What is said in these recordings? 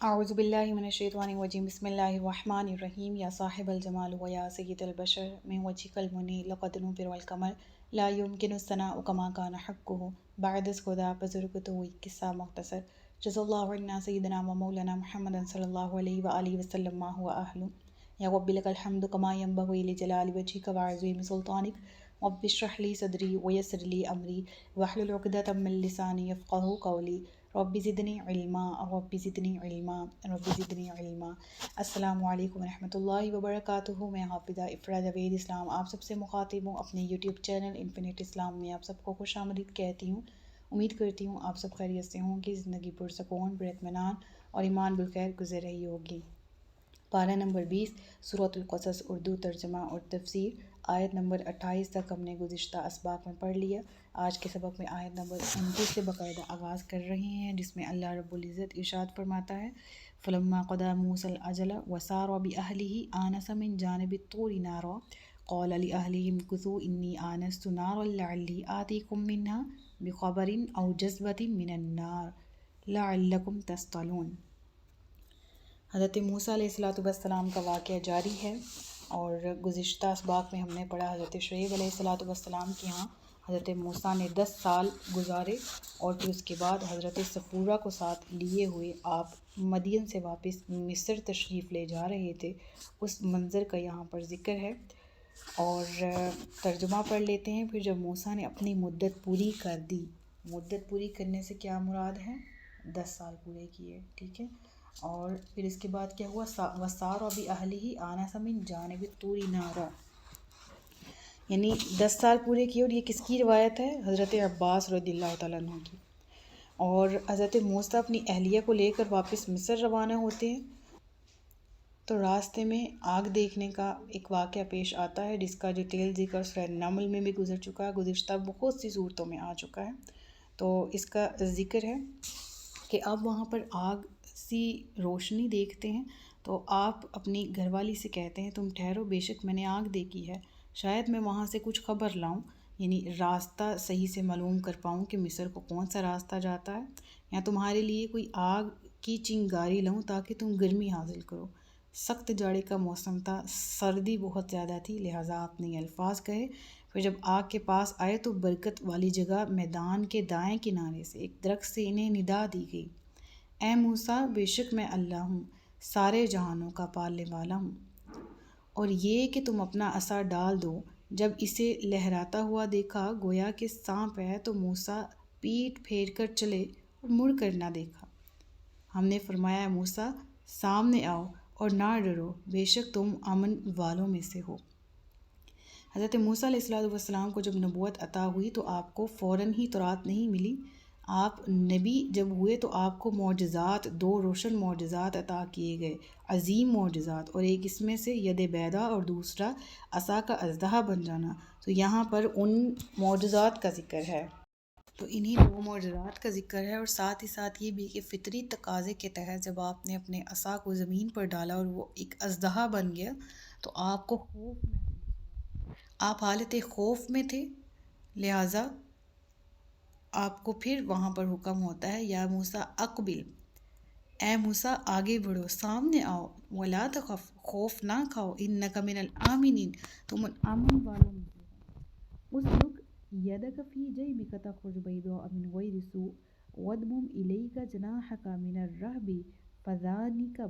اعوذ باللہ من الشیطان الرجیم بسم اللہ الرحمن الرحیم یا صاحب الجمال و یا سید البشر من وجهک المنی لقد نبر والقمر لا يمكن الثناء كما كان حقه بعد از خدا بزرگ تو ایک قصہ مختصر جزا اللہ عنا سیدنا و مولانا محمد صلی اللہ علیہ وآلہ وسلم ما هو اہل یا رب لک الحمد كما ينبغي لجلال وجهك وعظیم سلطانک رب اشرح لي صدری ويسر لي امری واحلل عقدۃ من لسانی یفقهوا قولی رب زدنی علما رب زدنی علما رب زدنی علما۔ السلام علیکم ورحمۃ اللہ وبرکاتہ۔ میں حافظہ افرا جاوید اسلام آپ سب سے مخاطب ہوں اپنے یوٹیوب چینل انفینٹ اسلام میں آپ سب کو خوش آمدید کہتی ہوں۔ امید کرتی ہوں آپ سب خیریت سے ہوں کہ زندگی پرسکون پراطمینان اور ایمان بالخیر گزر رہی ہوگی۔ پارہ نمبر 20 سورۃ القصص اردو ترجمہ اور تفسیر آیت نمبر 28 تک ہم نے گزشتہ اسباق میں پڑھ لیا۔ آج کے سبق میں آیت نمبر 29 سے باقاعدہ آغاز کر رہے ہیں، جس میں اللہ رب العزت ارشاد فرماتا ہے فَلَمَّا قَضَىٰ مُوسَىٰ الْأَجَلَ وَسَارَ بِأَهْلِهِ آنَسَ مِن جَانِبِ الطُّورِ نَارًا قَالَ لِأَهْلِهِ امْكُثُوا إِنِّي آنَسْتُ نَارًا لَعَلِّي آتِيكُم مِّنْهَا بِخَبَرٍ أَوْ جَذْوَةٍ مِّنَ النَّارِ لَعَلَّكُمْ تَصْطَلُونَ۔ حضرت موسیٰ علیہ السلام کا واقعہ جاری ہے، اور گزشتہ اسباق میں ہم نے پڑھا حضرت شعیب علیہ السلام کے ہاں حضرت موسیٰ نے 10 سال گزارے، اور پھر اس کے بعد حضرت صفورہ کو ساتھ لیے ہوئے آپ مدین سے واپس مصر تشریف لے جا رہے تھے۔ اس منظر کا یہاں پر ذکر ہے، اور ترجمہ پڑھ لیتے ہیں۔ پھر جب موسیٰ نے اپنی مدت پوری کر دی، مدت پوری کرنے سے کیا مراد ہے؟ 10 سال پورے کیے، ٹھیک ہے۔ اور پھر اس کے بعد کیا ہوا؟ وَسَارَ بِأَهْلِهِ آنَسَ مِن جَانِبِ الطُّورِ نَارًا، یعنی 10 سال پورے کیے۔ اور یہ کس کی روایت ہے؟ حضرت عباس رضی اللہ تعالیٰ عنہ کی۔ اور حضرت موسیٰ اپنی اہلیہ کو لے کر واپس مصر روانہ ہوتے ہیں، تو راستے میں آگ دیکھنے کا ایک واقعہ پیش آتا ہے، جس کا ڈیٹیل ذکر سورہ نمل میں بھی گزر چکا ہے، گزشتہ بہت سی صورتوں میں آ چکا ہے۔ تو اس کا ذکر ہے کہ اب وہاں پر آگ سی روشنی دیکھتے ہیں، تو آپ اپنی گھر والی سے کہتے ہیں تم ٹھہرو، بے شک میں نے آگ دیکھی ہے، شاید میں وہاں سے کچھ خبر لاؤں، یعنی راستہ صحیح سے معلوم کر پاؤں کہ مصر کو کون سا راستہ جاتا ہے، یا تمہارے لیے کوئی آگ کی چنگاری لاؤں تاکہ تم گرمی حاصل کرو۔ سخت جاڑے کا موسم تھا، سردی بہت زیادہ تھی، لہٰذا آپ نے یہ الفاظ کہے۔ پھر جب آگ کے پاس آئے تو برکت والی جگہ میدان کے دائیں کنارے سے ایک درخت سے انہیں ندا دی گئی، اے موسیٰ، بے شک میں اللہ ہوں، سارے جہانوں کا پالنے والا ہوں، اور یہ کہ تم اپنا عصا ڈال دو۔ جب اسے لہراتا ہوا دیکھا گویا کہ سانپ ہے، تو موسیٰ پیٹھ پھیر کر چلے اور مڑ کر نہ دیکھا۔ ہم نے فرمایا موسیٰ سامنے آؤ اور نہ ڈرو، بے شک تم امن والوں میں سے ہو۔ حضرت موسیٰ علیہ السلام کو جب نبوت عطا ہوئی تو آپ کو فوراً ہی تورات نہیں ملی۔ آپ نبی جب ہوئے تو آپ کو معجزات، 2 روشن معجزات عطا کیے گئے، عظیم معجزات، اور ایک اس میں سے ید بیضا اور دوسرا عصا کا اژدہا بن جانا۔ تو یہاں پر ان معجزات کا ذکر ہے، تو انہی 2 معجزات کا ذکر ہے، اور ساتھ ہی ساتھ یہ بھی کہ فطری تقاضے کے تحت جب آپ نے اپنے عصا کو زمین پر ڈالا اور وہ ایک اژدہا بن گیا تو آپ کو خوف محسوس ہوا، آپ حالت خوف میں تھے، لہٰذا آپ کو پھر وہاں پر حکم ہوتا ہے یا موسیٰ اقبل، اے موسیٰ آگے بڑھو، سامنے آؤ، ولا تخف، خوف نہ کھاؤ، انک من الآمنین، تم امن والوں میں سے ہو۔ اسلک یدک فی جیبک تخرج بیضاء من غیر سوء واضمم الیک جناحک من الرہب فذلک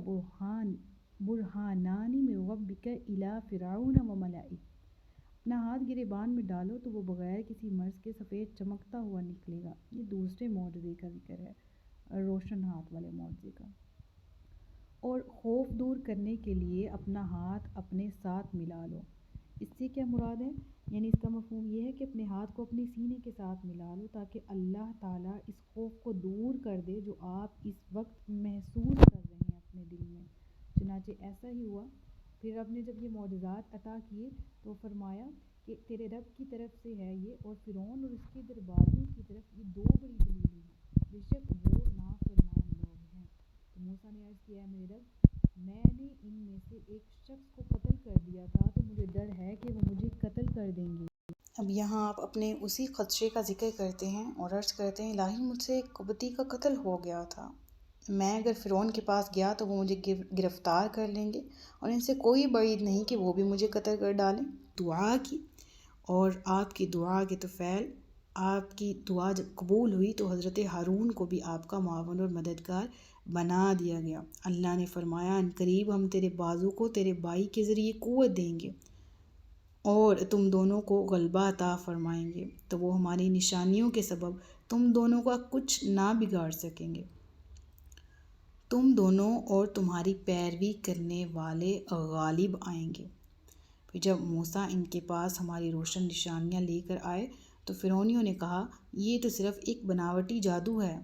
برہانان من ربک الی فرعون وملئہ۔ اپنا ہاتھ گریبان میں ڈالو تو وہ بغیر کسی مرض کے سفید چمکتا ہوا نکلے گا۔ یہ دوسرے معجزے کا ذکر ہے، روشن ہاتھ والے معجزے کا۔ اور خوف دور کرنے کے لیے اپنا ہاتھ اپنے ساتھ ملا لو۔ اس سے کیا مراد ہے؟ یعنی اس کا مفہوم یہ ہے کہ اپنے ہاتھ کو اپنے سینے کے ساتھ ملا لو تاکہ اللہ تعالیٰ اس خوف کو دور کر دے جو آپ اس وقت محسوس کر رہے ہیں اپنے دل میں۔ چنانچہ ایسا ہی ہوا۔ پھر رب نے جب یہ معجزات عطا کیے تو فرمایا کہ تیرے رب کی طرف سے ہے یہ، اور فرعون اور اس کے درباریوں کی طرف یہ 2 بڑی دلیلیں ہیں، بے شک وہ نافرمان لوگ ہیں۔ تو موسیٰ نے عرض کیا، میرے رب، میں نے ان میں سے ایک شخص کو قتل کر دیا تھا، تو مجھے ڈر ہے کہ وہ مجھے قتل کر دیں گے۔ اب یہاں آپ اپنے اسی خدشے کا ذکر کرتے ہیں اور عرض کرتے ہیں الہی، مجھ سے ایک قبطی کا قتل ہو گیا تھا، میں اگر فرعون کے پاس گیا تو وہ مجھے گرفتار کر لیں گے، اور ان سے کوئی بعید نہیں کہ وہ بھی مجھے قتل کر ڈالیں۔ دعا کی، اور آپ کی دعا کے طفیل، آپ کی دعا جب قبول ہوئی تو حضرت ہارون کو بھی آپ کا معاون اور مددگار بنا دیا گیا۔ اللہ نے فرمایا ان قریب ہم تیرے بازو کو تیرے بھائی کے ذریعے قوت دیں گے اور تم دونوں کو غلبہ عطا فرمائیں گے، تو وہ ہماری نشانیوں کے سبب تم دونوں کا کچھ نہ بگاڑ سکیں گے۔ تم دونوں اور تمہاری پیروی کرنے والے غالب آئیں گے۔ پھر جب موسیٰ ان کے پاس ہماری روشن نشانیاں لے کر آئے تو فرعونیوں نے کہا یہ تو صرف ایک بناوٹی جادو ہے،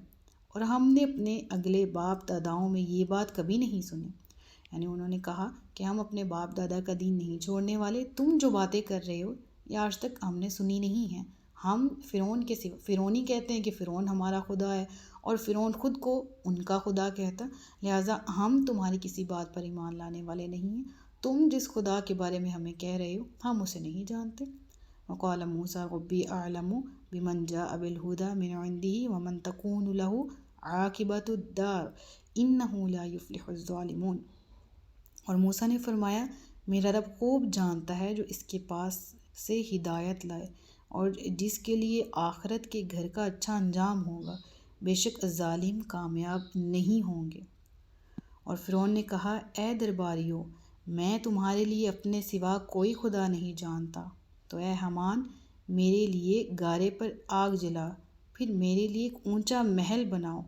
اور ہم نے اپنے اگلے باپ داداؤں میں یہ بات کبھی نہیں سنی۔ یعنی انہوں نے کہا کہ ہم اپنے باپ دادا کا دین نہیں چھوڑنے والے، تم جو باتیں کر رہے ہو یہ آج تک ہم نے سنی نہیں ہیں۔ ہم فرعونی کہتے ہیں کہ فرعون ہمارا خدا ہے، اور فرعون خود کو ان کا خدا کہتا، لہٰذا ہم تمہاری کسی بات پر ایمان لانے والے نہیں ہیں۔ تم جس خدا کے بارے میں ہمیں کہہ رہے ہو ہم اسے نہیں جانتے۔ وقال موسیٰ ربی اعلم بمن جاء بالہدی من عنده ومن تکون له عاقبۃ الدار انہ لا یفلح الظالمون۔ اور موسیٰ نے فرمایا میرا رب خوب جانتا ہے جو اس کے پاس سے ہدایت لائے اور جس کے لیے آخرت کے گھر کا اچھا انجام ہوگا، بے شک ظالم کامیاب نہیں ہوں گے۔ اور فرعون نے کہا اے درباریو، میں تمہارے لیے اپنے سوا کوئی خدا نہیں جانتا، تو اے حامان میرے لیے گارے پر آگ جلا، پھر میرے لیے ایک اونچا محل بناؤ،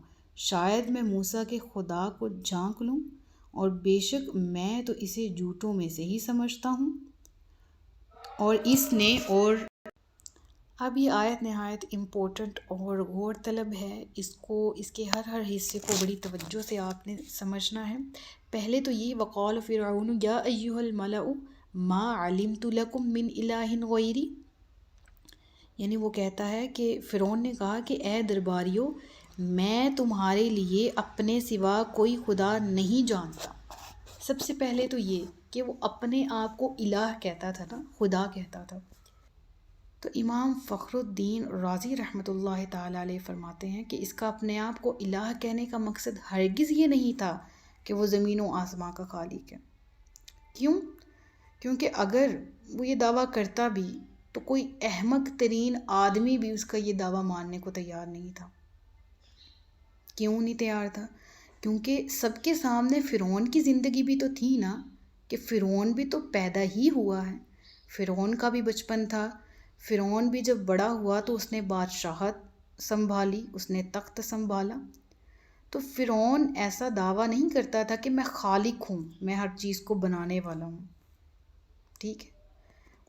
شاید میں موسیٰ کے خدا کو جھانک لوں، اور بے شک میں تو اسے جھوٹوں میں سے ہی سمجھتا ہوں۔ اور اب یہ آیت نہایت امپورٹنٹ اور غور طلب ہے، اس کے ہر حصے کو بڑی توجہ سے آپ نے سمجھنا ہے۔ پہلے تو یہ وقال فرعون یا ایھا الملأ ما علمت لکم من الہ غیری، یعنی وہ کہتا ہے کہ فرعون نے کہا کہ اے درباریو میں تمہارے لیے اپنے سوا کوئی خدا نہیں جانتا۔ سب سے پہلے تو یہ کہ وہ اپنے آپ کو الہ کہتا تھا نا، خدا کہتا تھا۔ تو امام فخر الدین رازی رحمۃ اللہ تعالیٰ علیہ فرماتے ہیں کہ اس کا اپنے آپ کو الہ کہنے کا مقصد ہرگز یہ نہیں تھا کہ وہ زمین و آسمان کا خالق ہے۔ کیوں؟ کیونکہ اگر وہ یہ دعویٰ کرتا بھی تو کوئی احمق ترین آدمی بھی اس کا یہ دعویٰ ماننے کو تیار نہیں تھا۔ کیوں نہیں تیار تھا؟ کیونکہ سب کے سامنے فرعون کی زندگی بھی تو تھی نا، کہ فرعون بھی تو پیدا ہی ہوا ہے، فرعون کا بھی بچپن تھا، فرعون بھی جب بڑا ہوا تو اس نے بادشاہت سنبھالی، اس نے تخت سنبھالا۔ تو فرعون ایسا دعویٰ نہیں کرتا تھا کہ میں خالق ہوں، میں ہر چیز کو بنانے والا ہوں، ٹھیک ہے۔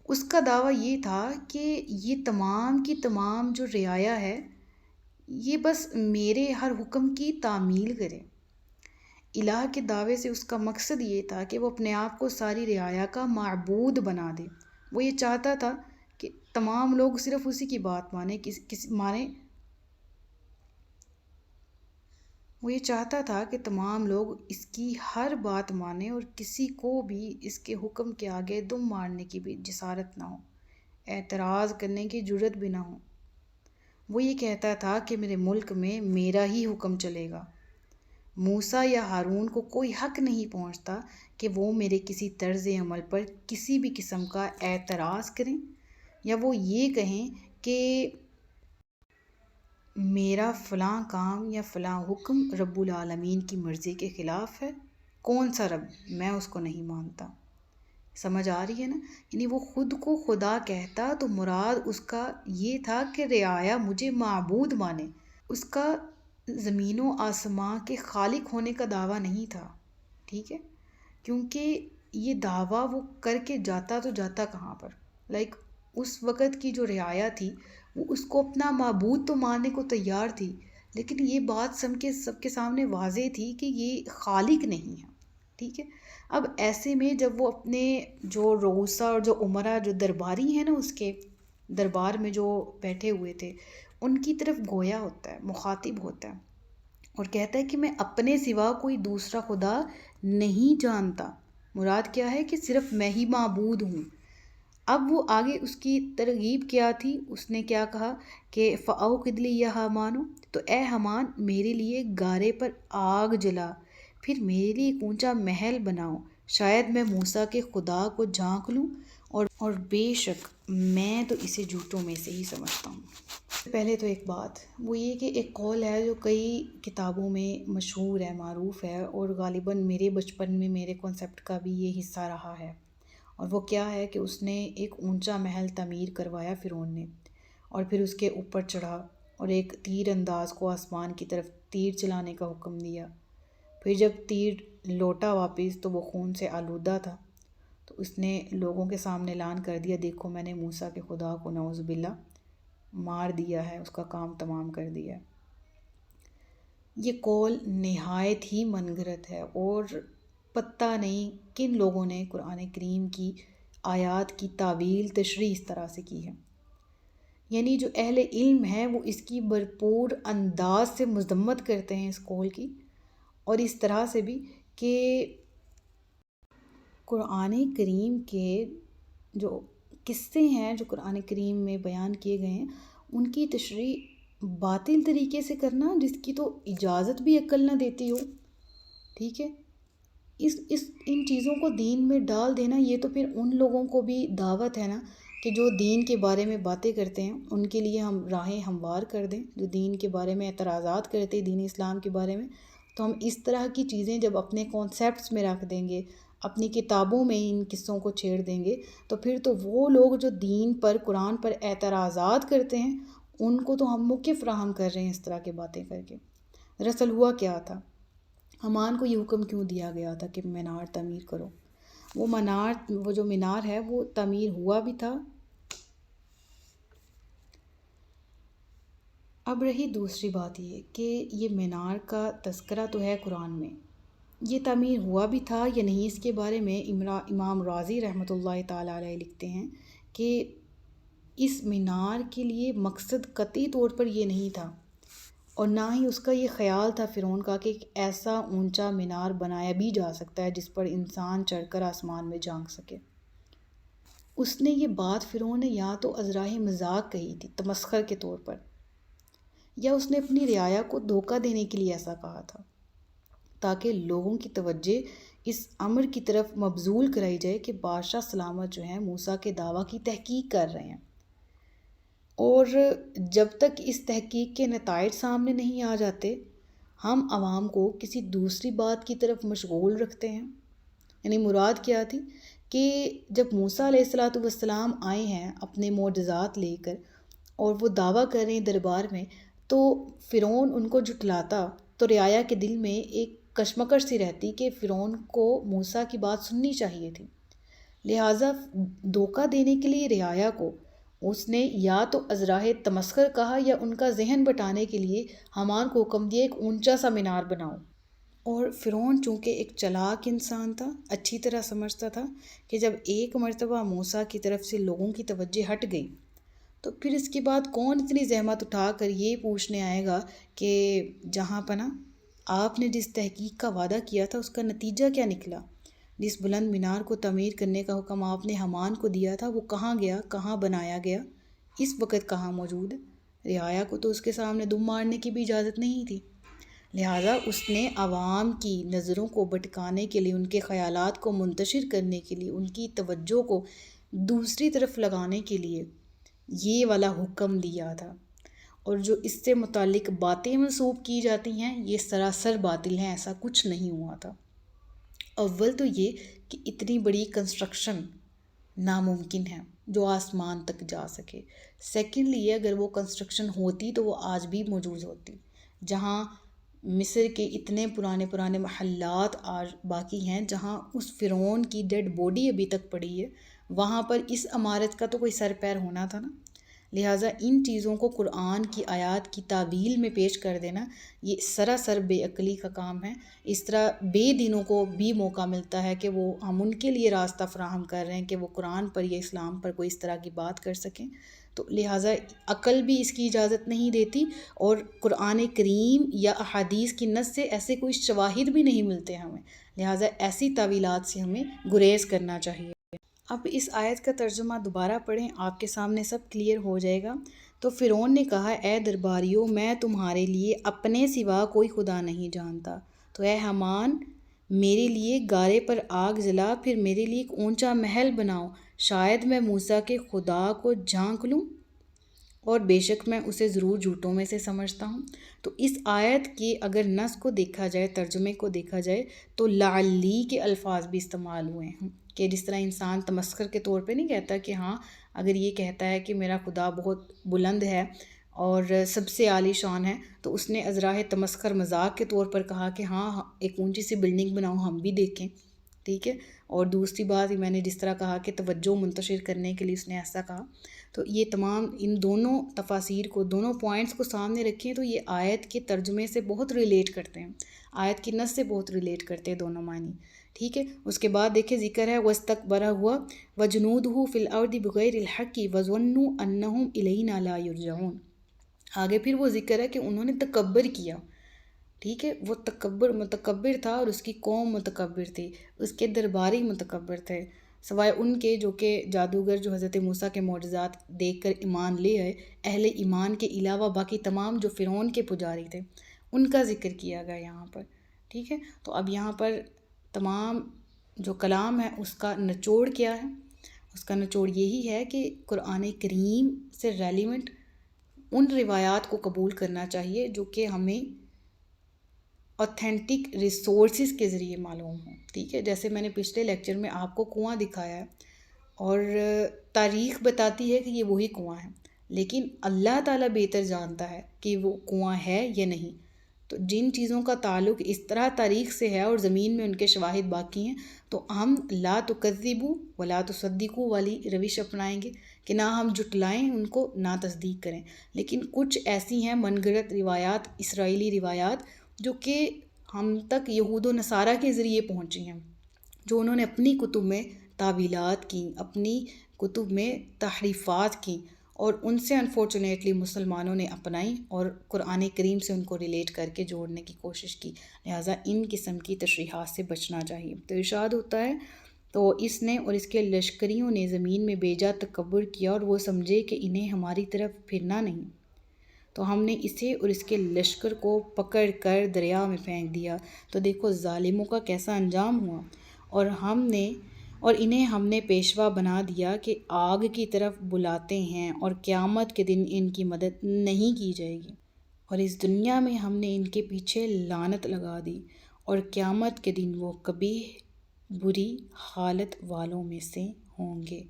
اس کا دعویٰ یہ تھا کہ یہ تمام کی تمام جو رعایا ہے یہ بس میرے ہر حکم کی تعمیل کرے۔ الہ کے دعوے سے اس کا مقصد یہ تھا کہ وہ اپنے آپ کو ساری رعایا کا معبود بنا دے۔ وہ یہ چاہتا تھا کہ تمام لوگ صرف اسی کی بات وہ یہ چاہتا تھا کہ تمام لوگ اس کی ہر بات مانیں اور کسی کو بھی اس کے حکم کے آگے دم مارنے کی بھی جسارت نہ ہو، اعتراض کرنے کی جرت بھی نہ ہو۔ وہ یہ کہتا تھا کہ میرے ملک میں میرا ہی حکم چلے گا۔ موسیٰ یا ہارون کو کوئی حق نہیں پہنچتا کہ وہ میرے کسی طرز عمل پر کسی بھی قسم کا اعتراض کریں، یا وہ یہ کہیں کہ میرا فلاں کام یا فلاں حکم رب العالمین کی مرضی کے خلاف ہے۔ کون سا رب؟ میں اس کو نہیں مانتا۔ سمجھ آ رہی ہے نا؟ یعنی وہ خود کو خدا کہتا تو مراد اس کا یہ تھا کہ رعایا مجھے معبود مانے، اس کا زمین و آسمان کے خالق ہونے کا دعویٰ نہیں تھا، ٹھیک ہے۔ کیونکہ یہ دعویٰ وہ کر کے جاتا تو جاتا کہاں پر؟ اس وقت کی جو رعایا تھی وہ اس کو اپنا معبود تو ماننے کو تیار تھی، لیکن یہ بات سب کے سامنے واضح تھی کہ یہ خالق نہیں ہے، ٹھیک ہے۔ اب ایسے میں جب وہ اپنے جو رؤسا اور جو عمرا جو درباری ہیں نا، اس کے دربار میں جو بیٹھے ہوئے تھے، ان کی طرف گویا ہوتا ہے، مخاطب ہوتا ہے اور کہتا ہے کہ میں اپنے سوا کوئی دوسرا خدا نہیں جانتا۔ مراد کیا ہے کہ صرف میں ہی معبود ہوں۔ اب وہ آگے اس کی ترغیب کیا تھی، اس نے کیا کہا کہ فَأَوْقِدْ لِي يَا حَامَانُ، تو اے حمان میرے لیے گارے پر آگ جلا، پھر میرے لیے ایک اونچا محل بناؤ، شاید میں موسیٰ کے خدا کو جھانک لوں، اور بے شک میں تو اسے جھوٹوں میں سے ہی سمجھتا ہوں۔ پہلے تو ایک بات وہ یہ کہ ایک قول ہے جو کئی کتابوں میں مشہور ہے، معروف ہے، اور غالباً میرے بچپن میں میرے کنسیپٹ کا بھی یہ حصہ رہا ہے، اور وہ کیا ہے کہ اس نے ایک اونچا محل تعمیر کروایا فرعون نے، اور پھر اس کے اوپر چڑھا اور ایک تیر انداز کو آسمان کی طرف تیر چلانے کا حکم دیا، پھر جب تیر لوٹا واپس تو وہ خون سے آلودہ تھا، تو اس نے لوگوں کے سامنے اعلان کر دیا، دیکھو میں نے موسیٰ کے خدا کو نعوذ باللہ مار دیا ہے، اس کا کام تمام کر دیا ہے۔ یہ قول نہایت ہی من گھڑت ہے، اور پتہ نہیں کن لوگوں نے قرآن کریم کی آیات کی تعویل تشریح اس طرح سے کی ہے، یعنی جو اہل علم ہیں وہ اس کی بھرپور انداز سے مذمت کرتے ہیں اس قول کی، اور اس طرح سے بھی کہ قرآن کریم کے جو قصے ہیں جو قرآن کریم میں بیان کیے گئے ہیں ان کی تشریح باطل طریقے سے کرنا، جس کی تو اجازت بھی عقل نہ دیتی ہو، ٹھیک ہے، ان چیزوں کو دین میں ڈال دینا، یہ تو پھر ان لوگوں کو بھی دعوت ہے نا کہ جو دین کے بارے میں باتیں کرتے ہیں ان کے لیے ہم راہیں ہموار کر دیں، جو دین کے بارے میں اعتراضات کرتے ہیں دین اسلام کے بارے میں، تو ہم اس طرح کی چیزیں جب اپنے کانسیپٹس میں رکھ دیں گے، اپنی کتابوں میں ان قصوں کو چھیڑ دیں گے، تو پھر تو وہ لوگ جو دین پر قرآن پر اعتراضات کرتے ہیں ان کو تو ہم موقف فراہم کر رہے ہیں اس طرح کی باتیں کر کے۔ دراصل ہوا کیا تھا، حمان کو یہ حکم کیوں دیا گیا تھا کہ مینار تعمیر کرو؟ وہ جو مینار ہے وہ تعمیر ہوا بھی تھا۔ اب رہی دوسری بات یہ کہ یہ مینار کا تذکرہ تو ہے قرآن میں، یہ تعمیر ہوا بھی تھا یا نہیں، اس کے بارے میں امام رازی رحمۃ اللہ تعالیٰ علیہ لکھتے ہیں کہ اس مینار کے لیے مقصد قطعی طور پر یہ نہیں تھا، اور نہ ہی اس کا یہ خیال تھا فرعون کا کہ ایک ایسا اونچا مینار بنایا بھی جا سکتا ہے جس پر انسان چڑھ کر آسمان میں جھانک سکے۔ اس نے یہ بات فرعون نے یا تو ازراہ مذاق کہی تھی تمسخر کے طور پر، یا اس نے اپنی رعایا کو دھوکہ دینے کے لیے ایسا کہا تھا تاکہ لوگوں کی توجہ اس امر کی طرف مبذول کرائی جائے کہ بادشاہ سلامت جو ہیں موسیٰ کے دعویٰ کی تحقیق کر رہے ہیں، اور جب تک اس تحقیق کے نتائج سامنے نہیں آ جاتے ہم عوام کو کسی دوسری بات کی طرف مشغول رکھتے ہیں۔ یعنی مراد کیا تھی کہ جب موسیٰ علیہ السلام آئے ہیں اپنے معجزات لے کر اور وہ دعویٰ کر رہے ہیں دربار میں، تو فرعون ان کو جھٹلاتا، تو رعایا کے دل میں ایک کشمکش سی رہتی کہ فرعون کو موسیٰ کی بات سننی چاہیے تھی، لہٰذا دھوکہ دینے کے لیے رعایا کو اس نے یا تو ازراہ تمسخر کہا یا ان کا ذہن بٹانے کے لیے حمان کو حکم دیا ایک اونچا سا مینار بناؤ۔ اور فرعون چونکہ ایک چلاک انسان تھا، اچھی طرح سمجھتا تھا کہ جب ایک مرتبہ موسیٰ کی طرف سے لوگوں کی توجہ ہٹ گئی تو پھر اس کے بعد کون اتنی زحمت اٹھا کر یہ پوچھنے آئے گا کہ جہاں پناہ آپ نے جس تحقیق کا وعدہ کیا تھا اس کا نتیجہ کیا نکلا، جس بلند مینار کو تعمیر کرنے کا حکم آپ نے حمان کو دیا تھا وہ کہاں گیا، کہاں بنایا گیا، اس وقت کہاں موجود ہے؟ رعایا کو تو اس کے سامنے دم مارنے کی بھی اجازت نہیں تھی، لہٰذا اس نے عوام کی نظروں کو بھٹکانے کے لیے، ان کے خیالات کو منتشر کرنے کے لیے، ان کی توجہ کو دوسری طرف لگانے کے لیے یہ والا حکم دیا تھا، اور جو اس سے متعلق باتیں منسوب کی جاتی ہیں یہ سراسر باطل ہیں، ایسا کچھ نہیں ہوا تھا۔ اول تو یہ کہ اتنی بڑی کنسٹرکشن ناممکن ہے جو آسمان تک جا سکے، سیکنڈلی یہ اگر وہ کنسٹرکشن ہوتی تو وہ آج بھی موجود ہوتی، جہاں مصر کے اتنے پرانے محلات آج باقی ہیں جہاں اس فرعون کی ڈیڈ باڈی ابھی تک پڑی ہے، وہاں پر اس عمارت کا تو کوئی سر پیر ہونا تھا نا، لہٰذا ان چیزوں کو قرآن کی آیات کی تعویل میں پیش کر دینا یہ سراسر بے عقلی کا کام ہے۔ اس طرح بے دینوں کو بھی موقع ملتا ہے کہ وہ ہم ان کے لیے راستہ فراہم کر رہے ہیں کہ وہ قرآن پر یا اسلام پر کوئی اس طرح کی بات کر سکیں، تو لہٰذا عقل بھی اس کی اجازت نہیں دیتی، اور قرآن کریم یا احادیث کی نص سے ایسے کوئی شواہد بھی نہیں ملتے ہمیں، لہٰذا ایسی تعویلات سے ہمیں گریز کرنا چاہیے۔ اب اس آیت کا ترجمہ دوبارہ پڑھیں، آپ کے سامنے سب کلیئر ہو جائے گا۔ تو فرعون نے کہا اے درباریوں، میں تمہارے لیے اپنے سوا کوئی خدا نہیں جانتا، تو اے حامان میرے لیے گارے پر آگ جلا، پھر میرے لیے ایک اونچا محل بناؤ، شاید میں موسیٰ کے خدا کو جھانک لوں، اور بے شک میں اسے ضرور جھوٹوں میں سے سمجھتا ہوں۔ تو اس آیت کے اگر نص کو دیکھا جائے، ترجمے کو دیکھا جائے، تو لعلی کے الفاظ بھی استعمال ہوئے ہیں، کہ جس طرح انسان تمسخر کے طور پہ نہیں کہتا کہ ہاں اگر یہ کہتا ہے کہ میرا خدا بہت بلند ہے اور سب سے عالی شان ہے، تو اس نے ازراہ تمسخر مذاق کے طور پر کہا کہ ہاں ایک اونچی سی بلڈنگ بناؤ ہم بھی دیکھیں، ٹھیک ہے۔ اور دوسری بات میں نے جس طرح کہا کہ توجہ منتشر کرنے کے لیے اس نے ایسا کہا۔ تو یہ تمام ان دونوں تفاسیر کو، دونوں پوائنٹس کو سامنے رکھیں تو یہ آیت کے ترجمے سے بہت ریلیٹ کرتے ہیں، آیت کی نص سے بہت ریلیٹ کرتے ہیں دونوں معنی، ٹھیک ہے۔ اس کے بعد دیکھیں ذکر ہے وَاسْتَكْبَرَ هُوَ وَجُنُودُهُ فِي الْأَرْضِ بِغَيْرِ الْحَقِّ وَظَنُّوا أَنَّهُمْ إِلَيْنَا لَا يُرْجَعُونَ۔ آگے پھر وہ ذکر ہے کہ انہوں نے تکبر کیا، ٹھیک ہے، وہ متکبر تھا اور اس کی قوم متکبر تھی، اس کے درباری متکبر تھے، سوائے ان کے جو کہ جادوگر جو حضرت موسیٰ کے معجزات دیکھ کر ایمان لے آئے، اہل ایمان کے علاوہ باقی تمام جو فرعون کے پجاری تھے ان کا ذکر کیا گیا یہاں پر، ٹھیک ہے۔ تو اب یہاں پر تمام جو کلام ہے اس کا نچوڑ کیا ہے؟ اس کا نچوڑ یہی ہے کہ قرآن کریم سے ریلیونٹ ان روایات کو قبول کرنا چاہیے جو کہ ہمیں اوتھینٹک ریسورسز کے ذریعے معلوم ہوں، ٹھیک ہے۔ جیسے میں نے پچھلے لیکچر میں آپ کو کنواں دکھایا ہے اور تاریخ بتاتی ہے کہ یہ وہی کنواں ہے، لیکن اللہ تعالیٰ بہتر جانتا ہے کہ وہ کنواں ہے یا نہیں۔ تو جن چیزوں کا تعلق اس طرح تاریخ سے ہے اور زمین میں ان کے شواہد باقی ہیں، تو ہم لا تکذبوا ولا تصدقوا والی روش اپنائیں گے کہ نہ ہم جھٹلائیں ان کو نہ تصدیق کریں۔ لیکن کچھ ایسی ہیں من گھڑت روایات، اسرائیلی روایات، جو کہ ہم تک یہود و نصارہ کے ذریعے پہنچی ہیں، جو انہوں نے اپنی کتب میں تعویلات کی، اپنی کتب میں تحریفات کی، اور ان سے انفارچونیٹلی مسلمانوں نے اپنائی اور قرآن کریم سے ان کو ریلیٹ کر کے جوڑنے کی کوشش کی۔ لہٰذا ان قسم کی تشریحات سے بچنا چاہیے۔ تو ارشاد ہوتا ہے تو اس نے اور اس کے لشکریوں نے زمین میں بیجا تکبر کیا اور وہ سمجھے کہ انہیں ہماری طرف پھرنا نہیں، تو ہم نے اسے اور اس کے لشکر کو پکڑ کر دریا میں پھینک دیا۔ تو دیکھو ظالموں کا کیسا انجام ہوا، اور انہیں ہم نے پیشوا بنا دیا کہ آگ کی طرف بلاتے ہیں، اور قیامت کے دن ان کی مدد نہیں کی جائے گی، اور اس دنیا میں ہم نے ان کے پیچھے لعنت لگا دی، اور قیامت کے دن وہ قبیح بری حالت والوں میں سے ہوں گے۔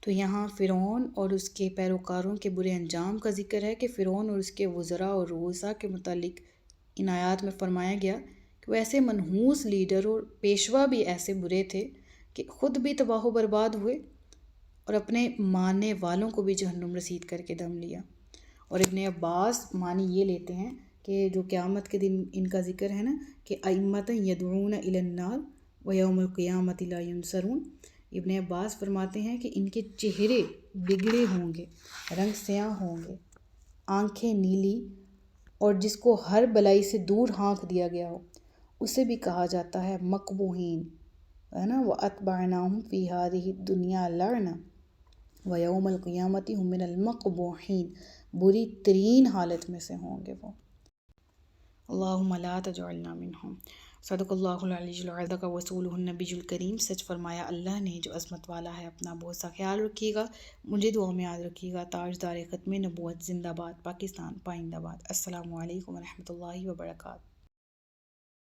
تو یہاں فرعون اور اس کے پیروکاروں کے برے انجام کا ذکر ہے کہ فرعون اور اس کے وزراء اور رؤساء کے متعلق ان آیات میں فرمایا گیا کہ وہ ایسے منحوس لیڈر اور پیشوا بھی ایسے برے تھے کہ خود بھی تباہ و برباد ہوئے اور اپنے ماننے والوں کو بھی جہنم رسید کر کے دم لیا۔ اور ابن عباس معنی یہ لیتے ہیں کہ جو قیامت کے دن ان کا ذکر ہے نا کہ ائمۃ یدعون الی النار ویوم القیامۃ لا ینصرون، ابن عباس فرماتے ہیں کہ ان کے چہرے بگڑے ہوں گے، رنگ سیاہ ہوں گے، آنکھیں نیلی، اور جس کو ہر بلائی سے دور ہانک دیا گیا ہو اسے بھی کہا جاتا ہے مقبوحین، ہے نا، وَأَتْبَعْنَاهُمْ فِي هَذِهِ الدُّنْيَا لَعْنَةً وَيَوْمَ الْقِيَامَةِ هُمْ مِنَ الْمَقْبُوحِينَ، بری ترین حالت میں سے ہوں گے وہ۔ اللہم لا تجعلنا منہم۔ صدق اللہ العلی العظیم، صدق رسولہ النبی الکریم۔ سچ فرمایا اللہ نے جو عظمت والا ہے، اپنا بہت سا خیال رکھیے گا، مجھے دعا میں یاد رکھیے گا۔ تاجدار ختم نبوت زندہ باد، پاکستان پائندہ باد۔ السلام علیکم ورحمۃ اللہ وبرکاتہ۔